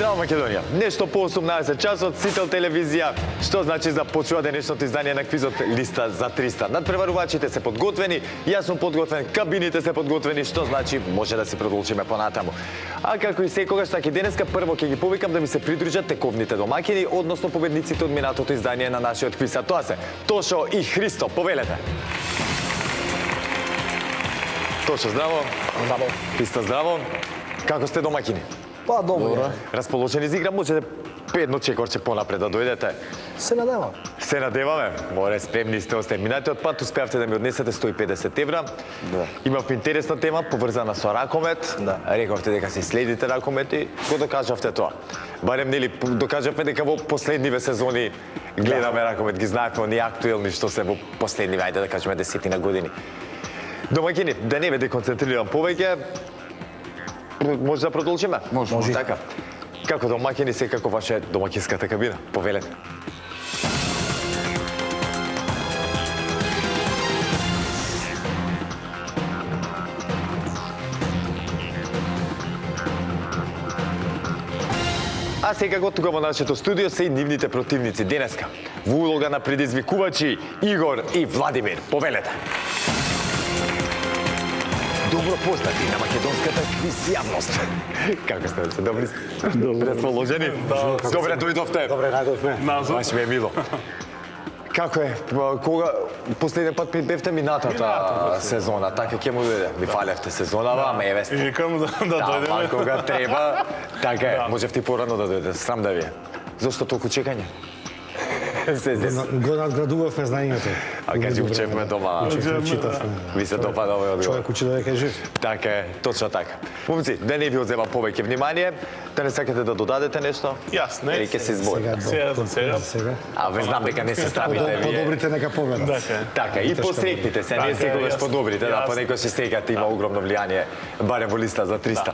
Здраво Македонија. Нешто по 18 часот, Сител телевизија. Што значи започува денешното издание на квизот Листа за 300. Надпреварувачите се подготвени, јас сум подготвен, кабините се подготвени, што значи може да се продолжиме понатаму. А како и секогаш, така и денеска прво ќе ги повикам да ми се придружат тековните домакини, односно победниците од минатото издание на нашиот квиз. А тоа се Тошо и Христо. Повелете. Тошо, здраво. Здраво. Христо, здраво. Како сте домакини? Па, добро. Расположени за игра, можете едно чекорче понапред да дојдете. Се надевам. Се надеваме. Море, спремни сте, осте. Минатиот пат успеавте да ми однесете 150 евра. Да. Имав интересна тема, поврзана со ракомет. Да. Рековте дека си следите ракомет и го докажавте тоа. Барем, нели, докажавме дека во последниве сезони гледаме ракомет, ги знаевме оние актуелни што се во последниве, ајде да кажеме, 10 години. Домакини, да не ве деконцентрирам повеќе, може да продолжиме? Може. Така. Како домакини, секако ваша е домакинската кабина. Повелете. А секако тука во нашето студио се и нивните противници денеска. Во улога на предизвикувачи Игор и Владимир. Повелете. Добро познати на македонската квиз јавност. Како сте? Добри сте? Расположени? Добре дојдовте. Добре, најдовме. Баш ми е мило. Како е? Кога последен пат бевте минатата сезона, така ќе му дојде. Ми фалевте сезонава, ама еве сте. Викам да дојдеме. Да, кога треба, така е. Можевте и порано да дојдете. Срам да ви е. Зошто толку чекање? Го надградувавме знаењето. А кажи учевме дома. Ви се допада овој одговор. Човек учи дека е жив. Така е, точно така. Момци, да не ви одзема повеќе внимание, да не сакате да додадете нешто? Јас не. Или ќе се избори? Сега. А ве знам дека не се стравите вие. Подобрите нека победат. Така. Така, и посрекните се, не секогаш подобрите, да, понекогаш и секогаш има огромно влијание, барем во листа за 300.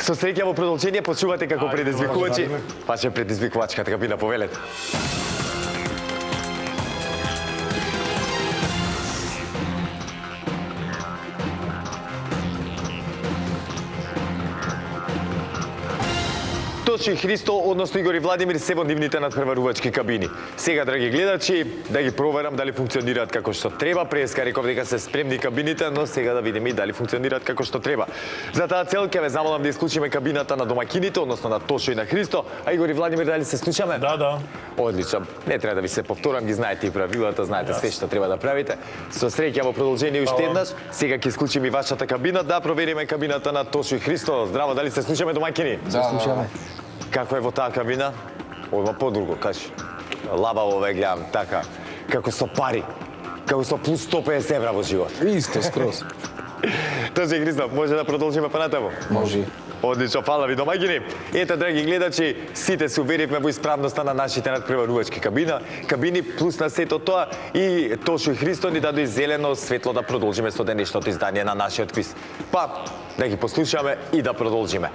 Со среќа во продолжение почувате како предизвикувачи, ваша предизвикувачката кабина, повелете. Тошо и Христо, односно Игор и Владимир, се во нивните надпреварувачки кабини. Сега, драги гледачи, да ги проверам дали функционираат како што треба. Преска реков дека се спремни кабините, но сега да видиме и дали функционираат како што треба. За таа цел ќе ве замолам да исклучиме кабината на домакините, односно на Тошо и на Христо. А Игор и Владимир, дали се слушаме? Да. Одлично. Не треба да ви се повторам, ги знаете и правилата, знаете се што треба да правите. Со среќа во продолжение уште еднаш. Сега ќе исклучиме и вашата кабина, да провериме кабината на Тошо и Христо. Здраво, дали се слушаме, домакини? Слушаме. Како е во таа кабина? Одма подруго, кажи. Лабаво ве гледам, така. Како со пари. Како со плюс 150 евра во живот. Исто, скроз. Тошо и Христо, може да продолжиме понатаму? Може. Одлично, фала ви, домаќини. Ете, драги гледачи, сите се уверивме во исправноста на нашите надпреварувачки кабини, плюс на сето тоа и Тошо и Христо ни дадоа зелено светло да продолжиме со денешното издание на нашиот квиз. Па, да ги послушаме и да продолжиме.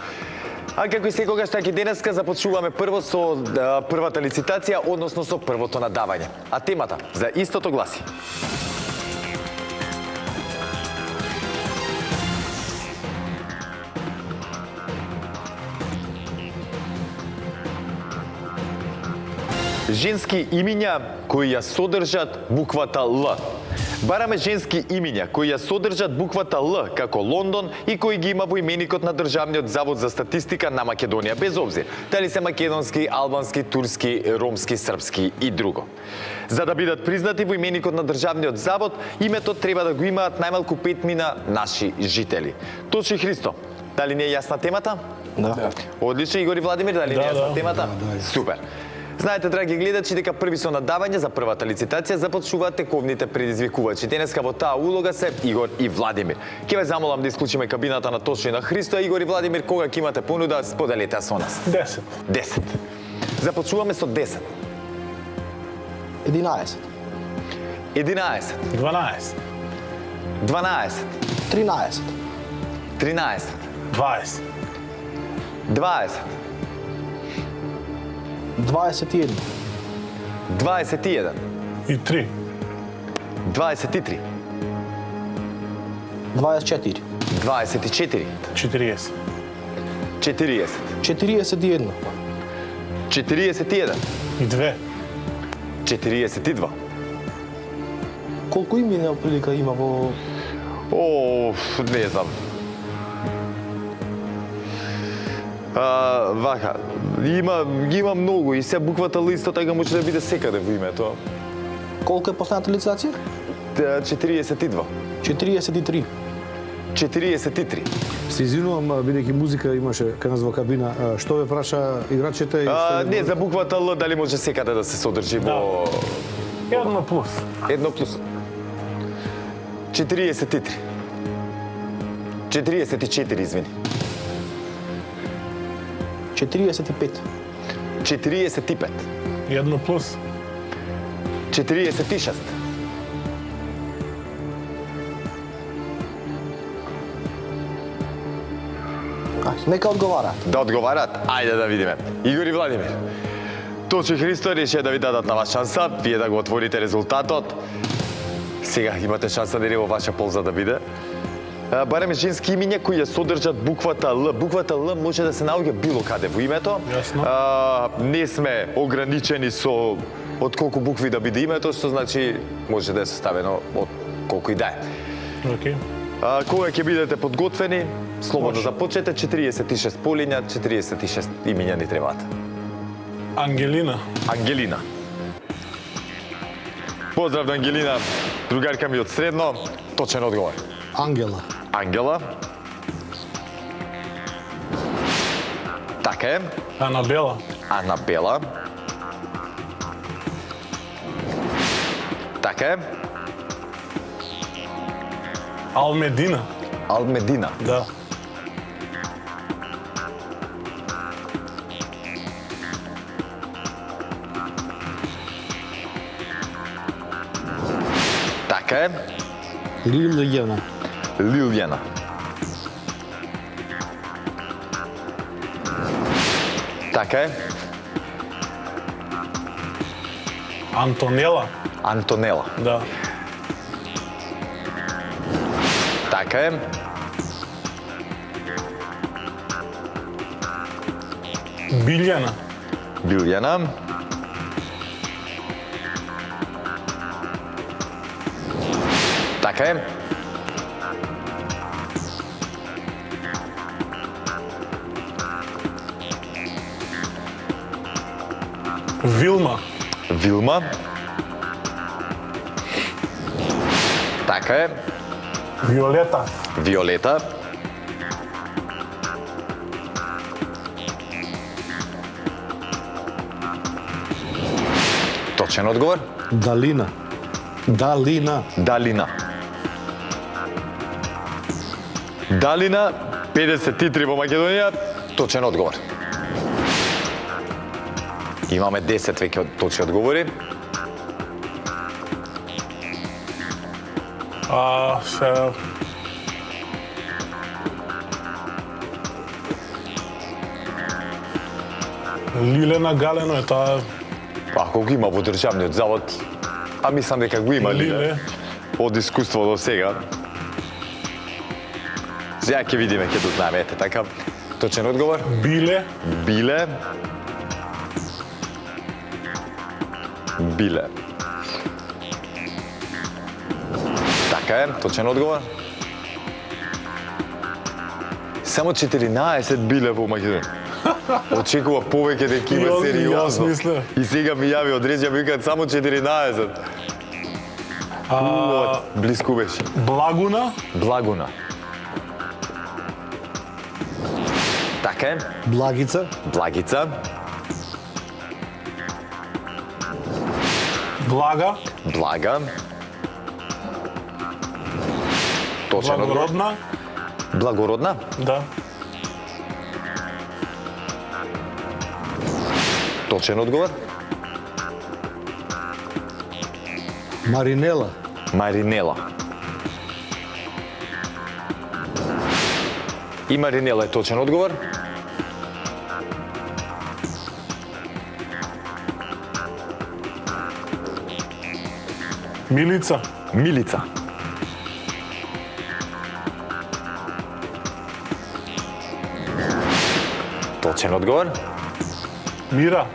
А како и секогаш, така и денеска започнуваме прво со првата лицитација, односно со првото надавање. А темата за истото гласи: женски имиња кои ја содржат буквата Л. Бараме женски имиња кои ја содржат буквата Л, како Лондон, и кои ги има во именикот на Државниот завод за статистика на Македонија, без обзир дали се македонски, албански, турски, ромски, српски и друго. За да бидат признати во именикот на Државниот завод, името треба да го имаат најмалку 5 наши жители. Тошо и Христо, дали не е јасна темата? Да. Одлично, Игор и Владимир, дали не е јасна темата? Супер. Знаете, драги гледачи, дека први со надавање за првата лицитација започнуваат тековните предизвикувачи. Денеска во таа улога се Игор и Владимир. Ќе ве замолам да исклучиме кабината на Тошо и на Христо. Игор и Владимир, кога ќе имате понуда, споделете со нас. 10. 10. Започнуваме со 10. 11. 11. 12. 12. 13. 13. 20. 20. 21. 21. И 3. 23. 24. 24. 40. 40. 41. 41. И 2. 42. Колку имена прилика има во... О, не знам. Вака, има многу и се буквата Л исто така може да биде секаде во името. Колку е последната лицензија? 42. 43. 43. Се извинувам, бидејќи музика имаше кај нас во кабина, што ве праша играчите? Не, за буквата Л дали може секаде да се содржи во... 1 плюс. 1 плюс. 43. 44, извини. 45. 45. 1 плюс. 46. Нека одговара. Да одговарат? Ајде да видиме. Игор и Владимир. Точи Христо решија да ви дадат нова шанса, вие да го отворите резултатот. Сега имате шанса да во ваша полза да биде. Бареме женски имиња кои ја содржат буквата Л. Буквата Л може да се наоѓа било каде во името. Јасно. Не сме ограничени со од колку букви да биде името, што значи може да е составено од колку и да е. Окей. Кога ќе бидете подготвени, слободно започнете. 46 полиња, 46 имиња ни требаат. Ангелина. Ангелина. Поздрав на Ангелина, другарка ми од средно. Точен одговор. Ангела. Ангела. Така е. Анабела. Анабела. Така е. Алмедина. Алмедина. Да. Така е. Лилјана. Лилјана. Така е. Антонела. Антонела. Да. Така е. Билјана. Билјана. Така е. Вилма. Вилма. Така е. Виолета. Виолета. Точен одговор. Далина. Далина. Далина. Далина, 53 во Македонија, точен одговор. Имаме 10 веќе точни одговори. Се... Лилена Галено е таа... Ако го има во државниот завод, мислам дека го има Лиле. Од искуство до сега. Сега ќе видиме, ќе дознаеме, ете така. Точен одговор. Биле. Биле. Биле. Така е, точен одговор. Само 14 биле во Македонија. Очекував повеќе дека има сериозно. И сега ми јави од Реджа, ми викаат само 14. Близко беше. Благуна. Благуна. Така е. Благица. Благица. Блага. Блага. Точен одговор. Благородна. Благородна. Да. Точен одговор. Маринела. Маринела. И Маринела е точен одговор. Милица. Милица. Точен одговор. Мира.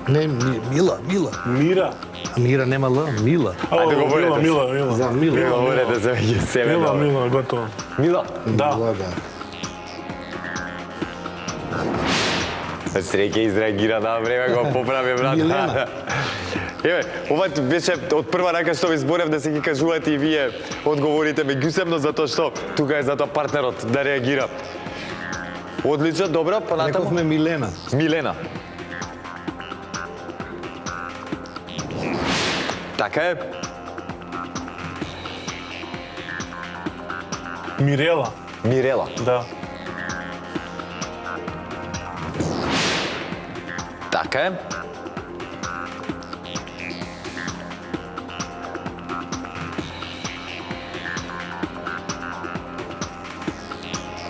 Не, Мила. Мира. А Мира нема Л, Мила. Ајде, Мила, говорете. Мила. За Мила. Говорете за веќе себе. Мила, добро. Мила, готово. Мила. Да. Мила, да. Среќа изреагира на време, го поправи брат. Милена. Еве, ова беше од прва рака што ви зборев да се ги кажувате и вие одговорите меѓусебно затоа што тука е затоа партнерот да реагира. Одлично, добро, понатаму. Рековме Милена. Милена. Така е. Мирела. Мирела. Да. Така е.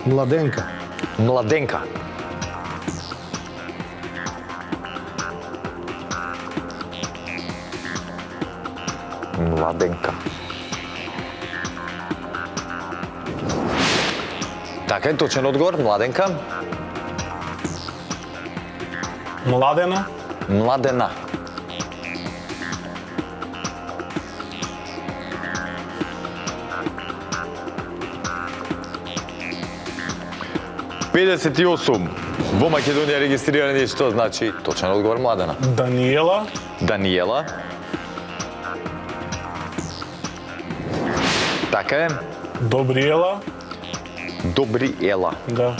Младенка. Младенка. Младенка. Така е, точен одговор, младенка. Младена. Младена. ...58 во Македонија регистрирани, што значи точен одговор младена. Даниела. Даниела. Така е. Добриела. Добриела. Да.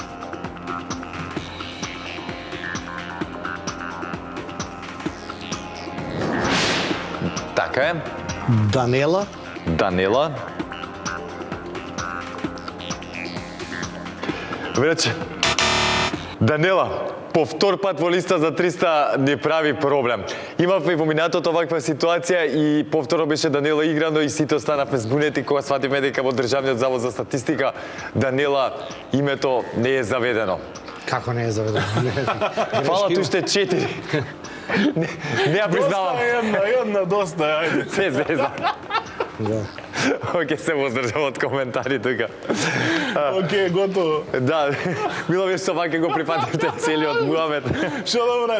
Така е. Данела. Данела. Врече. Данела, по втор пат во листа за 300 не прави проблем. Имавме во минатото ваква ситуација и повторно беше Данела играно и сите останавме збунети кога сватиме дека во Државниот завод за статистика Данела името не е заведено. Како не е заведено? Фалат уште 4. Не ја признавам. Една, доста, ајде. Се зеза. Да. Оке се воздржам од коментари тука. Океј, готово. Да, било ми што вака го прифативте целиот муавет. Што добре.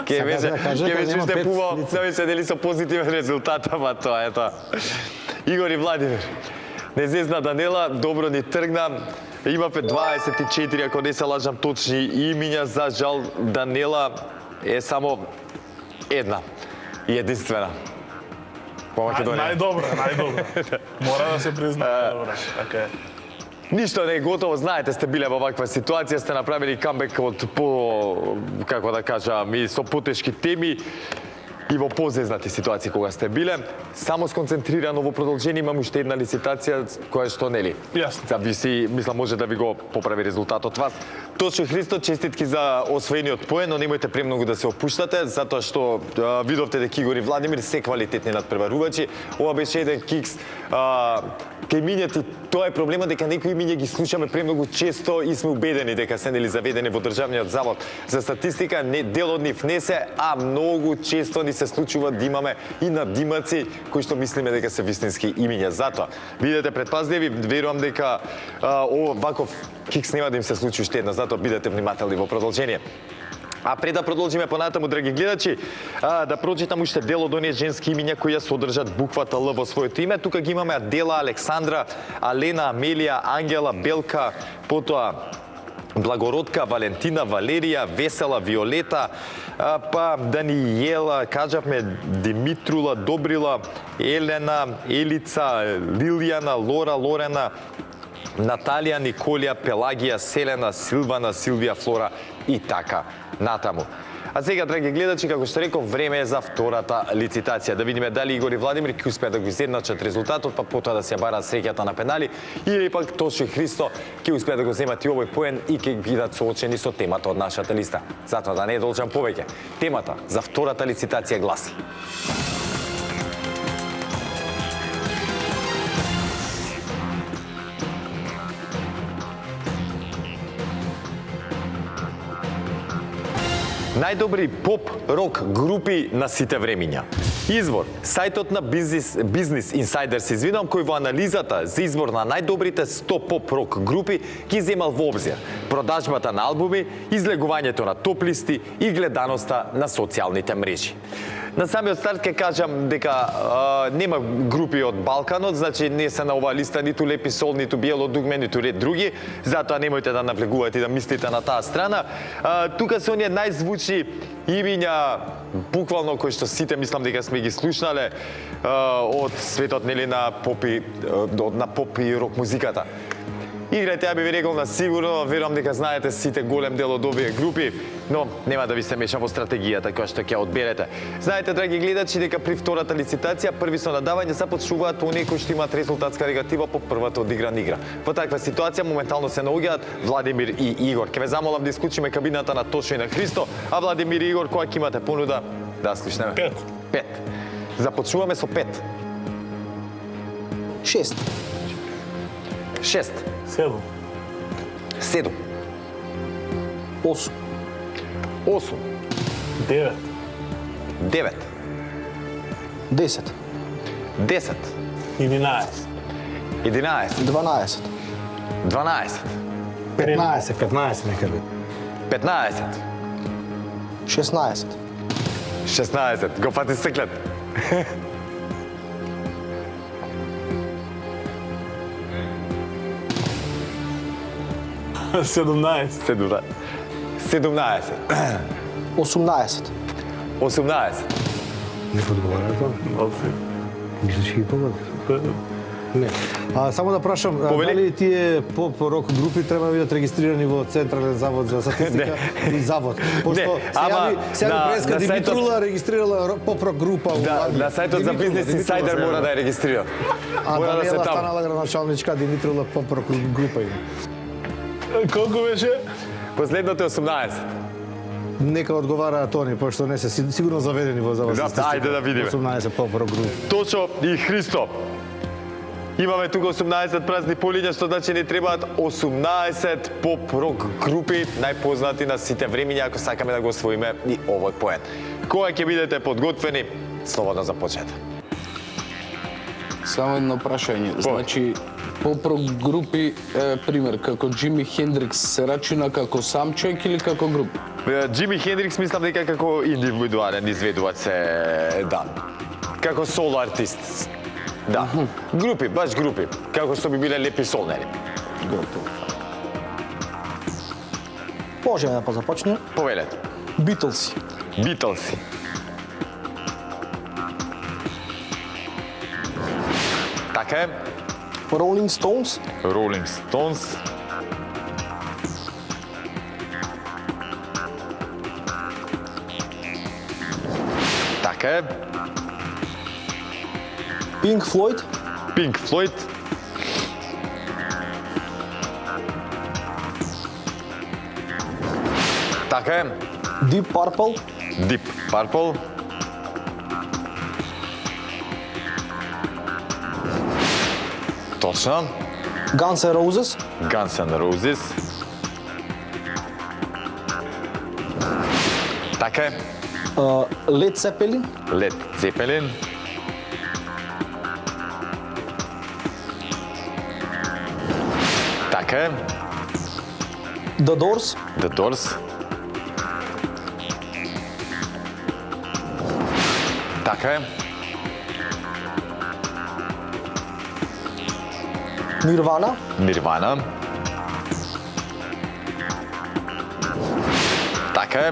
Ке беше, да кажа, ке дека беше нема уште пет пувал, лица. се беше дели со позитивен резултат, ама тоа е тоа. Игор и Владимир. Незезна Данела, добро ни тргна. Имавме 24, ако не се лажам, точни имиња. За жал, Данела е само една и единствена. По Македонија. Најдобра. Мора да се признае, добра. Така е. Ништо не е готово, знаете, сте биле во ваква ситуација, сте направили камбек од по, како да кажам, и со потешки теми и во позезнати ситуации кога сте биле. Само сконцентрирано во продолжение имам уште една лицитација која што нели. Јасно. Зависи, мислам може да ви го поправи резултатот вас. Точно Христо, честитки за освоениот поен, но немојте премногу да се опуштате, затоа што видовте дека Игор и Владимир се квалитетни надпреварувачи. Ова беше еден кикс. Кај минети, тоа е проблемот дека некои имиња ги слушаме премногу често и сме убедени дека се нели заведени во Државниот завод за статистика. Не, дел од нив не се, а многу често ни се случува да имаме и надимаци кои што мислиме дека се вистински имиња. Затоа, бидете предпазливи, верувам дека ваков кикс нема да им се случи уште една, затоа бидете внимателни во продолжение. А пред да продолжиме понатаму, драги гледачи, да прочитам уште дел од оние женски имиња кои ја содржат буквата Л во своето име. Тука ги имаме Адела, Александра, Алена, Амелија, Ангела, Белка, потоа Благородка, Валентина, Валерија, Весела, Виолета, па Даниела, кажавме Димитрула, Добрила, Елена, Елица, Лилијана, Лора, Лорена, Наталија, Николија, Пелагија, Селена, Силвана, Силвија, Флора и така натаму. А сега, драги гледачи, како што реков, време е за втората лицитација. Да видиме дали Игор и Владимир ќе успеат да го изедначат резултатот, па потоа да се ја бараат среќата на пенали, или пак Тошо и Христо ќе успеат да го земат и овој поен и ќе бидат соочени со темата од нашата листа. Затоа да не е должам повеќе. Темата за втората лицитација гласи: Најдобри поп-рок групи на сите времиња. Извор, сајтот на Business Insider се извинувам, кој во анализата за избор на најдобрите 100 поп-рок групи ги земал во обзир продажбата на албуми, излегувањето на топ листи и гледаноста на социјалните мрежи. На самиот старт ќе кажам дека нема групи од Балканот, значи не се на оваа листа ниту Лепи Сол, ниту Биело дугме, ниту ред други, затоа немојте да навлегувате и да мислите на таа страна. Тука се оние најзвучни имиња, буквално кои што сите мислам дека сме ги слушнале од светот нели на поп и рок музиката. Играјте, ја би ви рекол на сигурно, верувам дека знаете сите голем дел од овие групи, но нема да ви се мешам во стратегијата која што ќе одберете. Знаете, драги гледачи, дека при втората лицитација први со надавање започнуваат оние кои што имаат резултатска негатива по првата одиграна игра. Во таква ситуација моментално се наоѓаат Владимир и Игор. Ке ве замолам да исклучиме кабината на Тошо и на Христо, а Владимир и Игор, која ќе имате понуда? Да слушнеме. 5. Започнуваме со 5. 6. 6. 7. 7. 8. 8. 9. 9. 10. 10. 11. 11. 12. 12. 15 нека биде. 15. 16. 16. Го фати стеклет. 17. 17. 18. 18. Не одговара тоа? Мислиш ќе ги погоди? Не. Само да прашам, Повели? дали тие поп-рок групи треба да бидат регистрирани во Централен завод за статистика и завод? Пошто ама се јави на Бреска сајтот- Димитрула регистрирала поп-рок група во Да, Англија. на сајтот за Димитрула, Business Insider Димитрула, мора да ја регистрира. А Мора да се Даниела таму. станала градоначалничка Димитрула поп-рок група има. Колку беше? Последното е 18. Нека одговара Тони, пошто не се сигурно заведени во завод за Да, статистика. ајде да видиме. 18 поп-рок групи. Тошо и Христо. Имаме тука 18 празни полиња, што значи не требаат 18 поп-рок групи, најпознати на сите времиња, ако сакаме да го освоиме и овој поен. Кога ќе бидете подготвени, слободно започнете. Само едно прашање. Значи, поп-рок групи, пример, како Джими Хендрикс се рачуна како сам човек или како група? Джими Хендрикс мислам дека како индивидуален изведувач се да. Како соло артист. Да. Групи, баш групи. Како што би биле Лепи Сол, нели? Готово. Можеме да позапочнеме. Повелете. Битлси. Битлси. Така е. Rolling Stones. Rolling Stones. Така е. Pink Floyd. Pink Floyd. Така е. Deep Purple. Deep Purple. Точно. Guns N' Roses. Guns N' Roses. Така е. Led Zeppelin. Led Zeppelin. Така е. The Doors. The Doors. Така е. Nirvana. Nirvana. Така е.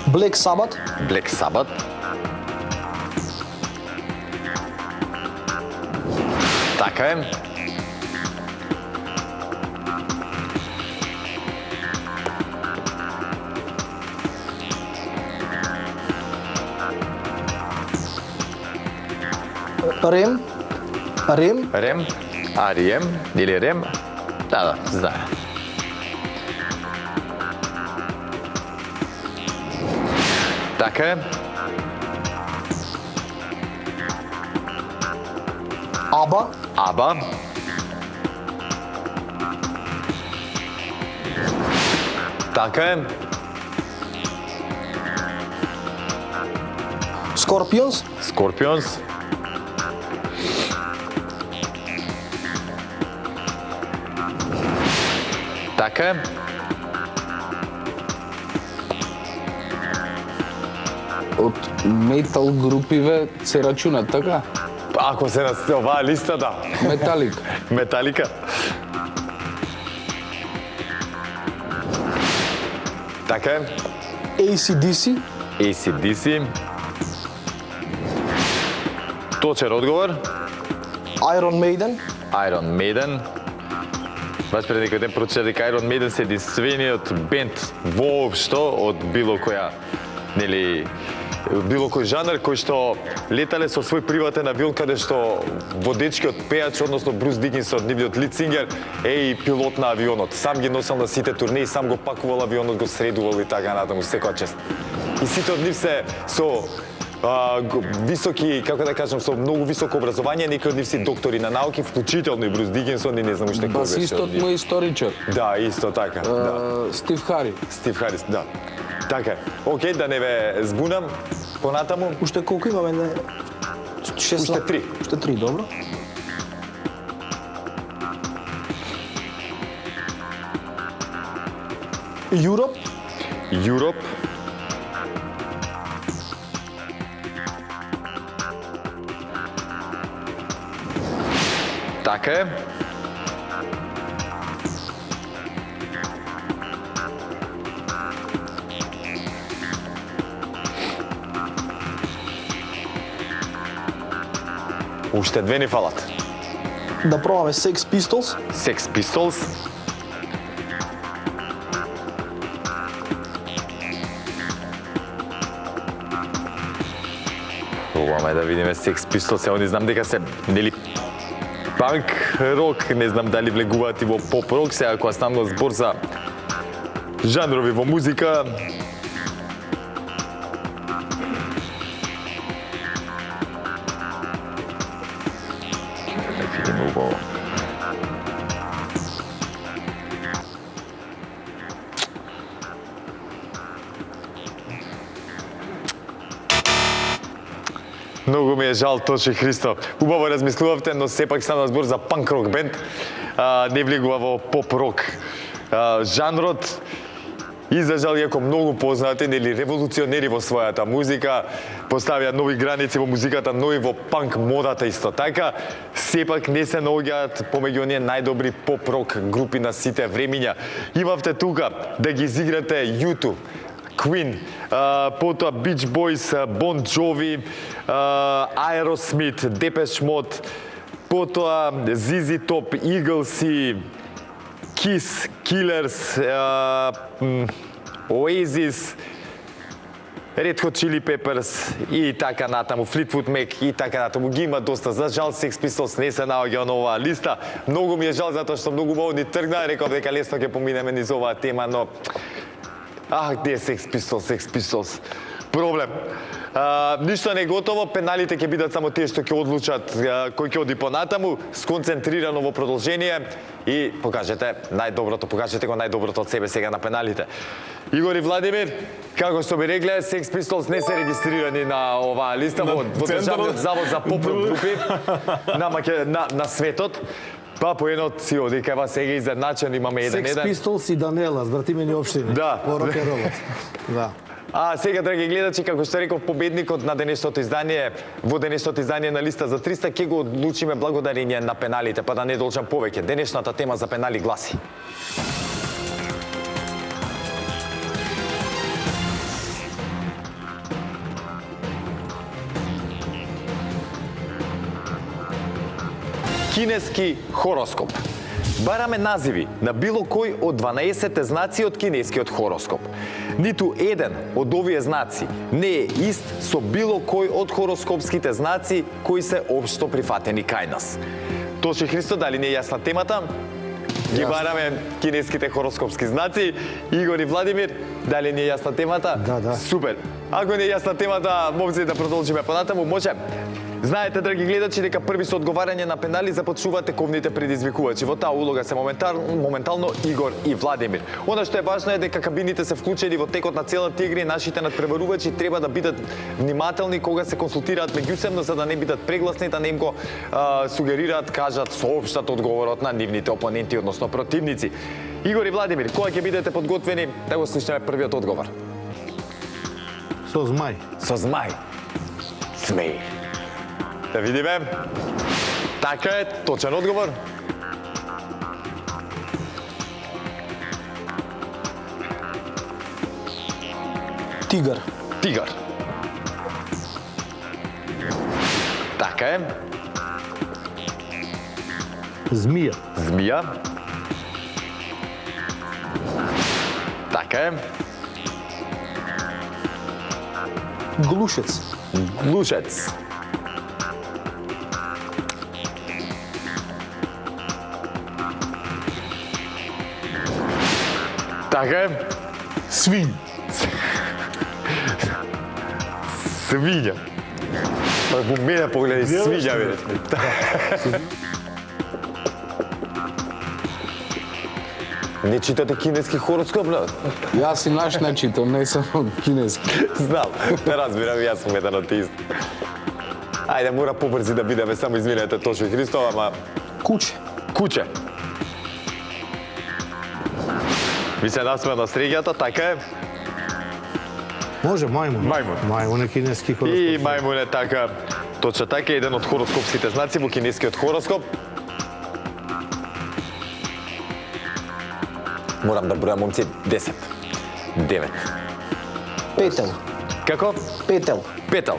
Black Sabbath. Black Sabbath. Така е. Rem. Rem. Рем. Арием или Рем. Да, знае. Така е. ABBA. Аба. Така е. Scorpions. Scorpions. Така е. Од метал групиве се рачуна, така? Ако се на оваа листа, да. Металик. Металика. Така е. AC/DC. AC/DC. Точен одговор. Iron Maiden. Iron Maiden. Баш пред некој ден прочитав дека Iron Maiden се единствениот бенд воопшто од било која, нели, било кој жанр кој што летале со свој приватен авион каде што водечкиот пејач, односно Брус Дикинсон, нивниот лид сингер, е и пилот на авионот. Сам ги носел на сите турнеи, сам го пакувал авионот, го средувал и така натаму, секоја чест. И сите од нив се со високи, како да кажам, со многу високо образование, некои од нив си доктори на науки, вклучително и Брус Дикинсон и не знам уште кој беше. Басистот му е историчар. Да, исто така, да. Стив Хари. Стив Харис, да. Така е. Океј, да не ве збунам, понатаму. Уште колку имаме? 16. Уште 3. Уште 3, добро. Europe. Europe. Така е. Уште две ни фалат. Да пробаме Sex Pistols. Sex Pistols. Пробуваме да видиме Sex Pistols, они знам дека се, нели, панк рок, не знам дали влегуваат и во поп рок, сега кога станува збор за жанрови во музика. Да видиме убаво. Многу ми е жал, Тоши Христо. Убаво размислувавте, но сепак стана збор за панк рок бенд. Не влегува во поп рок жанрот. И за жал, иако многу познати, нели револуционери во својата музика, поставија нови граници во музиката, но и во панк модата исто така, сепак не се наоѓаат помеѓу оние најдобри поп рок групи на сите времиња. Имавте тука да ги изиграте U2, Queen, потоа Beach Boys, Bon Jovi, Aerosmith, Depeche Mode, потоа ZZ Top, Eagles и Kiss, Killers, Oasis, Red Hot Chili Peppers и така натаму, Fleetwood Mac и така натаму. Ги има доста. За жал, Sex Pistols не се наоѓа на оваа листа. Многу ми е жал затоа што многу убаво ни тргна. Реков дека лесно ќе поминеме низ оваа тема, но где е Sex Pistols, Sex Pistols? Проблем. Ништо не е готово, пеналите ќе бидат само тие што ќе одлучат кој ќе оди понатаму, сконцентрирано во продолжение и покажете најдоброто, покажете го најдоброто од себе сега на пеналите. Игор и Владимир, како што би рекле, Sex Pistols не се регистрирани на оваа листа во Државниот завод за поп групи на светот. Па по едно си оди кај вас сега изедначен, имаме 1-1. Sex Pistols и Данела, збратимени општини. Да. По рок-н-ролот. Да. А сега, драги гледачи, како што реков, победникот на денешното издание, во денешното издание на листа за 300 ќе го одлучиме благодарение на пеналите, па да не должам повеќе. Денешната тема за пенали гласи: кинески хороскоп. Бараме називи на било кој од 12 знаци од кинескиот хороскоп. Ниту еден од овие знаци не е ист со било кој од хороскопските знаци кои се општо прифатени кај нас. Тоши Христо, дали не е јасна темата? Ги бараме кинеските хороскопски знаци. Игор и Владимир, дали не е јасна темата? Да. Супер. Ако не е јасна темата, можеме да продолжиме понатаму. Може Знаете, драги гледачи, дека први со одговарање на пенали започнуваат тековните предизвикувачи. Во таа улога се моментално Игор и Владимир. Она што е важно е дека кабините се вклучени во текот на целата игра и нашите надпреварувачи треба да бидат внимателни кога се консултираат меѓусебно за да не бидат прегласни, да не им го сугерираат, кажат, соопштат одговорот на нивните опоненти, односно противници. Игор и Владимир, кога ќе бидете подготвени да го слушнеме првиот одговор? Со змај. Со змај. Змеј. Да видиме. Така е, точен одговор. Тигар. Тигар. Така е. Змија. Змија. Така е. Глушец. Глушец. Така е. Свинј. Свиња. Па во мене погледи свиња, бе. Не читате кинески хороскоп, бе? Јас и наш не читам, не сум од кинески. Знам, не разбирам, јас сум еден од тие. Ајде, мора побрзи да бидеме, само извинете, Тошо и Христо, ама... Куче. Куче. Ви се насме на среќата, така е. Може мајмун. Мајмун. Мајмун е кинески И хороскоп. мајмун е така. Точно така е еден од хороскопските знаци во кинескиот хороскоп. Морам да бројам, момци, 10, 9. Петел. Како? Петел. Петел.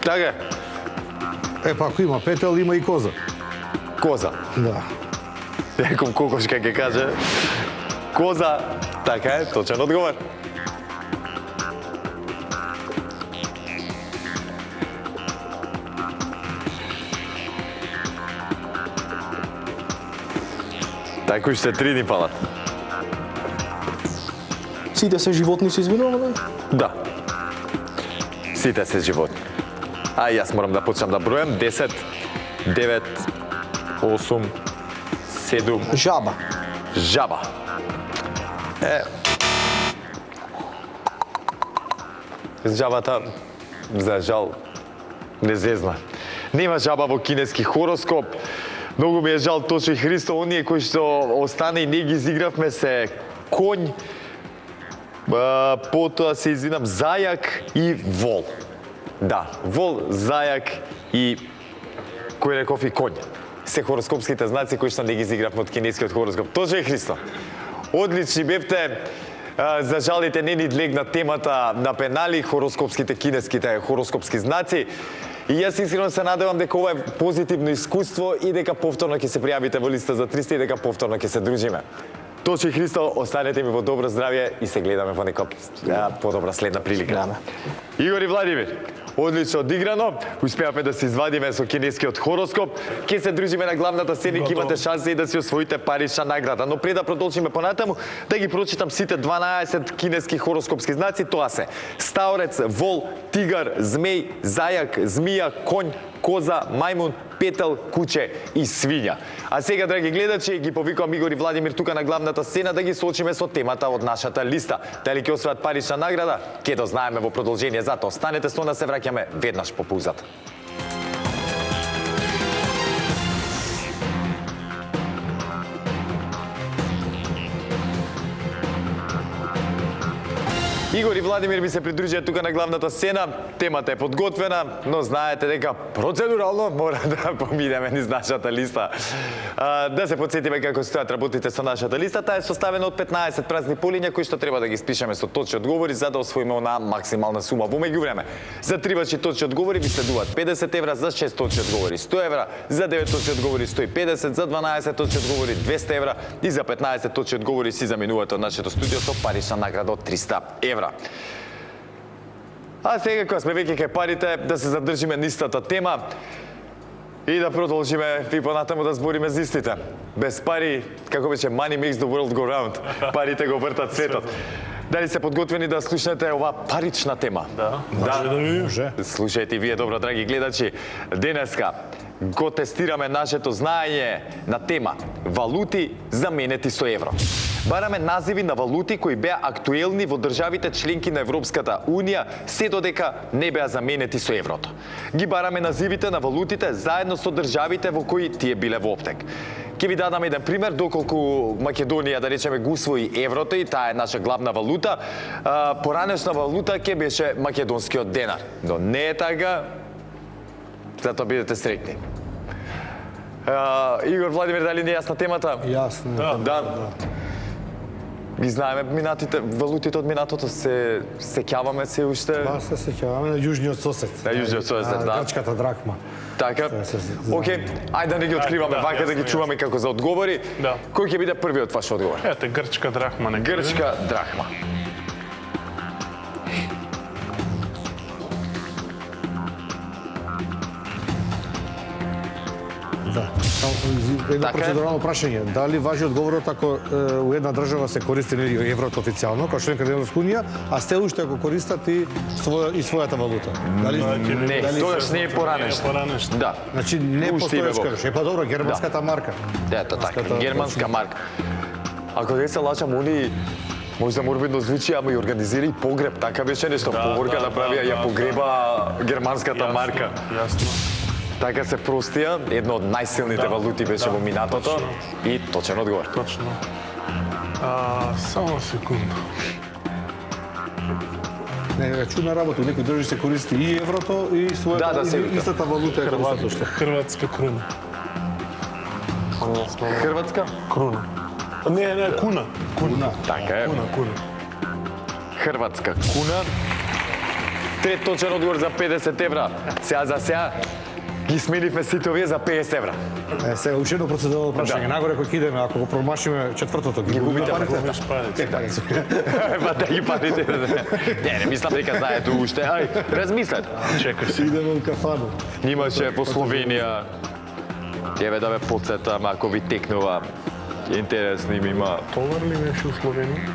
Така, Е, па ако има петел, има и коза. коза. Да. Неком кокошка ќе каже. Коза. Така е, точен одговор. Тако уште 3 ни палат. Сите се животни се извинуваме? Да. Сите се животни. А јас морам да почнам да бројам. 10, 9, 8, 7, Жаба. жаба. Жабата, за жал, не зезна. Нема жаба во кинески хороскоп. Многу ми е жал Тошо и Христо, оние кои што остана и не ги изигравме се конј, потоа се извинам, зајак и вол. Да, вол, зајак и кој реков и конј. Се хороскопските знаци кои што не ги изигравме од кинескиот хороскоп. Тошо и Христо, одлични бевте. За жалите не ни легна темата на пенали, хороскопските кинеските хороскопски знаци. И јас искрено се надевам дека ова е позитивно искуство и дека повторно ќе се пријавите во листа за 300 и дека повторно ќе се дружиме. Тошо и Христо, останете ми во добро здравје и се гледаме во нека подобра следна прилика. Игор и Владимир, одлично одиграно. Успеавме да се извадиме со кинескиот хороскоп. Ќе се дружиме на главната сцена и ќе имате шанса и да си освоите парична награда. Но пред да продолжиме понатаму, да ги прочитам сите 12 кинески хороскопски знаци. Тоа се Стаорец, Вол, Тигар, Змеј, Зајак, Змија, Конј, Коза, Мајмун, Петел, Куче и Свиња. А сега, драги гледачи, ги повикувам Игор и Владимир тука на главната сцена да ги соочиме со темата од нашата листа. Дали ќе освојат парична награда? Ќе дознаеме во продолжение. Затоа останете со нас, се враќаме веднаш по паузата. Игор и Владимир ми се придружија тука на главната сцена. Темата е подготвена, но знаете дека процедурално мора да поминеме низ нашата листа. Да се подсетиме како стојат работите со нашата листа. Таа е составена од 15 празни полиња кои што треба да ги спишеме со точни одговори за да освоиме онаа максимална сума. Во меѓувреме, за 3 ваши точни одговори ви следуваат 50 евра, за 6 точни одговори 100 евра, за 9 точни одговори 150, за 12 точни одговори 200 евра и за 15 точни одговори си заминувате од нашето студио со парична награда од 300 евра. А сега, кога сме веќе кај парите, да се задржиме на истата тема. И да продолжиме и понатаму да збориме за истите. Без пари, како беше money makes the world go round. Парите го вртат светот. Дали се подготвени да слушнете оваа парична тема? Да. Може да видим. Може. Слушајте вие добро, драги гледачи. Денеска го тестираме нашето знаење на тема валути заменети со евро. Бараме називи на валути кои беа актуелни во државите членки на Европската Унија, се додека не беа заменети со еврото. Ги бараме називите на валутите заедно со државите во кои тие биле во оптек. Ќе ви дадам еден пример, доколку Македонија, да речеме, го усвои еврото и таа е наша главна валута, поранешна валута ќе беше македонскиот денар. Но не е така, затоа бидете среќни. Игор, Владимир, дали не е јасна темата? Јасно. Да. Ги знаеме минатите валутите од минатото, се сеќаваме се уште. Па се сеќаваме на јужниот сосед. На јужниот сосед, да. Грчката драхма. Така. Се Океј, ајде да не ги откриваме, Да, вака да ги јасно, чуваме како за одговори. Да. Кој ќе биде првиот ваш одговор? Ете, грчка драхма. Не Грчка драхма. Да. Едно Така е. процедурално прашање. Дали важи одговорот ако у една држава се користи еврото официјално, како членка на Европска унија, а сте уште ако користат и својата валута? Дали Не, тогаш не е поранешно. Да. Значи не Уште има постоечка, во- е па добро, германската марка. Ето така, Германската- германска марка. Ако не се лачам, они можда морбидно звучи, ама и организира и погреб. Така беше нешто, поворка направија, ја погреба германската марка. Јасно. Така се простија, едно од најсилните валути беше во минатото и точен одговор. Точно. Само секунда. Не, чудна работа, у некои држави се користи и еврото и својата Да, се и вика. истата валута е користат уште. Хрватска круна. Хрватска? Круна. Не, куна. Куна. Така е. Куна. Хрватска куна. Трет точен одговор за 50 евра. Сега за сега ги сменивме сите овие за 50 евра. Сега уште едно процедурално прашање. Нагоре кој ќе идеме, ако го промашиме четвртото, ги губите парите? Губиш парите. Ма да ги парите. Не, мислам дека знаете уште. Ај, размислете. Чекай се. Идеме у кафану. Имаше во Словенија. Еве да ве потсетам, ако ви текнува интересно им има. Толар ли беше у Словенија?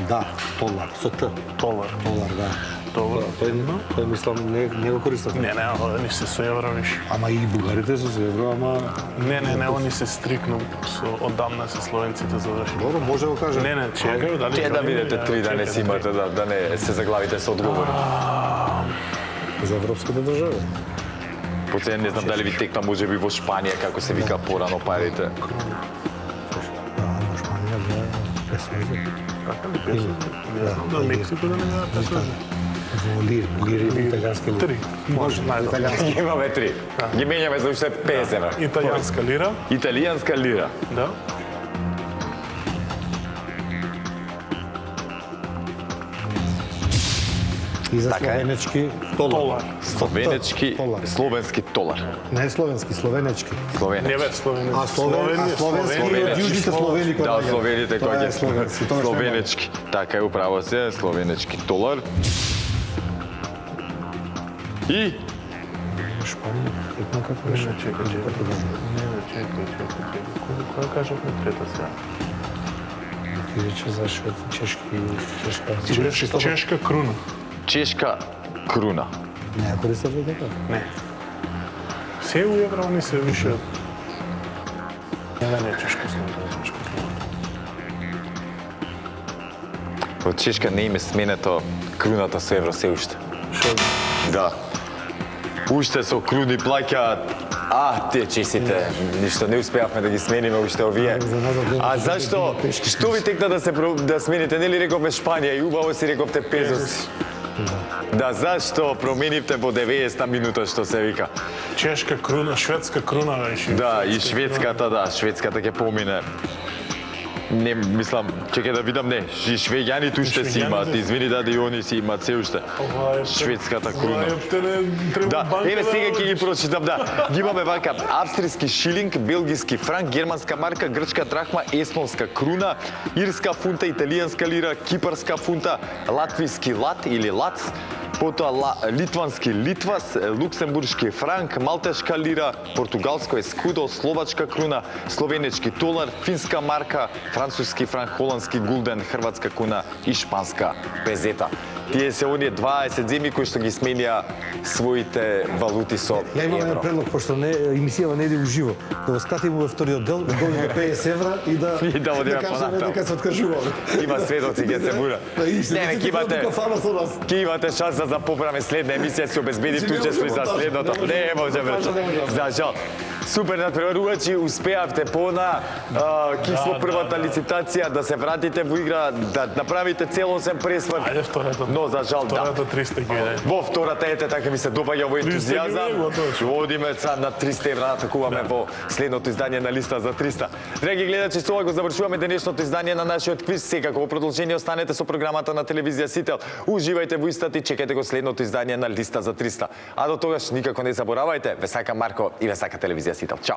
Да, толар, со Т. Толар. Толар, да. Толар. Тој мислам не го користат. Не, они се со евро виш. Ама и бугарите со евро, ама Не, они се стрикно одамна се словенците завршили. добро, може да го кажа. Не, чекај, дали Ќе да видите три да не си имате, да не се заглавите со одговори. За европските држави. Поцен не знам дали ви текна можеби во Шпанија како се вика порано парите. Да, Шпанија, да, пресвојде. Така ли беше? Не знам да Мексико да не беа така. Во лири, италијански лири. Три. Може, најдобро. Италијански. Имаме три. Ги менјаме за уште 50 евра. Италијанска лира, Италијанска лира. да. И за Така е. словенечки толар. Толар. Словенечки, Толар. словенски толар. Не словенски, словенечки. Словенечки. Не бе словенец. А словенски од јужните словени кои Да, од наоѓаат. словените Тоа кои е словенски, тоа е словенечки. Така е, управо се, словенечки толар. И Шпанија, етно како беше. Чекај. Која кажавме трета сега? Ти рече за чешка. Чешка круна. чешка круна. Не, ако користат ли така? Не. Се у евро они се више. Не, чешка словенска. Во Чешка не име сменето круната со евро се уште. Шо? Да. Уште со круни плаќаат. Тие чесите, ништо не успеавме да ги смениме уште овие. А зашто? Што ви текна да смените? Нели рековме Шпанија и убаво си рековте пезос? Да, зашто променивте во 90-та минута, што се вика? Чешка круна, шведска круна беше. Да, и шведската ќе помине. Не, мислам, чекај да видам, не, швеѓаните уште си имаат, извини да и они си имаат се уште. Шведската круна. Да, еве сега ќе ги прочитам, да. Ги имаме вака, австријски шилинг, белгиски франк, германска марка, грчка драхма, естонска круна, ирска фунта, италијанска лира, кипарска фунта, латвијски лат или лац, потоа литвански литвас, луксембуршки франк, малтешка лира, португалско ескудо, словачка круна, словенечки толар, финска марка, француски франк, холандски гулден, хрватска куна и шпанска пезета. Тие се оние 20 земји кои што ги сменија своите валути со Ја имам еден евро. предлог, пошто емисијава не иде уживо, да го скатиме во вториот дел, да добиме 50 евра и да И да одиме кажеме понатаму. дека се откажуваме. Има сведоци ќе се бура. Не, ќе имате ќе имате шанса за поправаме следна емисија, се обезбедив учество и за следното. Не можеме. За жал. Супер надпреварувачи, успеавте пона кисмо првата лицитација, да се вратите во игра, да направите целосен пресврт. Ајде втората. Но за жал да. Втората 300 ги иде. Во втората ете така ми се допаѓа во 300 ентузијазам. ги точно. Одиме са на 300 евра атакуваме во следното издание на листа за 300. Драги гледачи, со ова го завршуваме денешното издание на нашиот квиз. Секако во продолжение останете со програмата на телевизија Сител. Уживајте во истата и чекајте го следното издание на листа за 300. А до тогаш никако не заборавајте, ве сака Марко и ве сака телевизија Сител. Чао.